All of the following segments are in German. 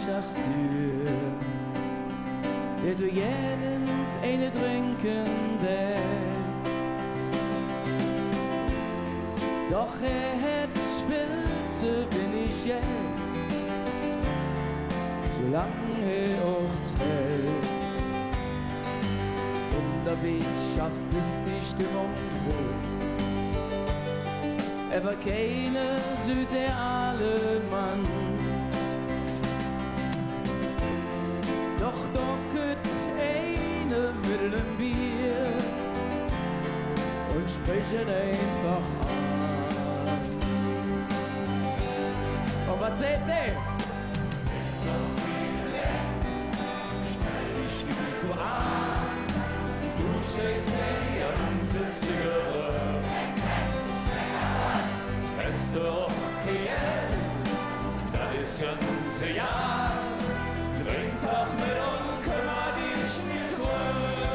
als duur. Der so jenens eine trinken wird. Doch hat viel zu wenig Geld, solange auch zählt. Unterwegs ist die Stimmung groß. Aber keine südreale Mann. Doch da kommt eine mit einem Bier und sprechen einfach an. Und was seht ihr? Stell dich nicht so an, du stehst mir die ganze Zigarette. Hast du auch kein Geld, das ist ja ein ganzes Jahr. Trink doch mit und kümmer dich nicht zurück.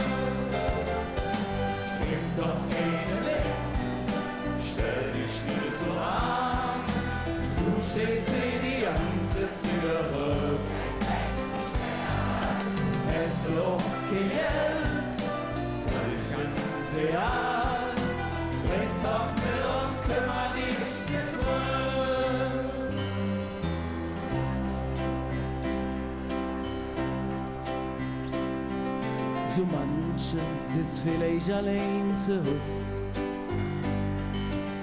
Trink doch eine mit, stell dich nicht so an. Du stehst mir die ganze Zigarette. Hast du auch kein Geld, das ist ja ein ganzes Jahr. Trink doch mit und kümmer dich nicht zurück. So manchen sitzt vielleicht allein zu Hus,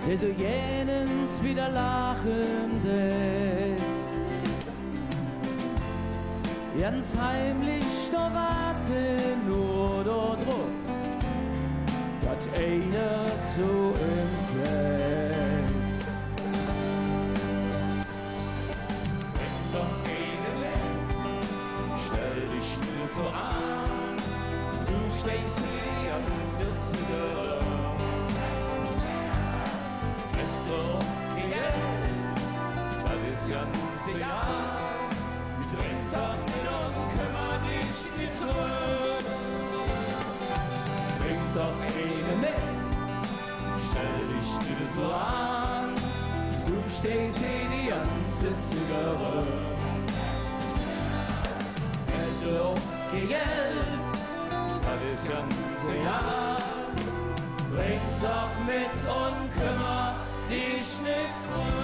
der so jenens wieder lachen wird. Ganz heimlich da warten nur dort rum, dass einer zu uns wird. Trink doch eine mit, stell dich nicht so an. Du stehst mir an und sitzt wieder. Hast du kein Geld, das ist ja ein Signal. Trink doch mit und kümmer dich nicht zurück. Trink doch eine mit, stell dich nicht so an. Du stehst hier die ganze Zigarette. Hast du auch kein Geld, das ist ja ein ganzes Jahr. Trink doch mit und kümmer dich nicht zurück.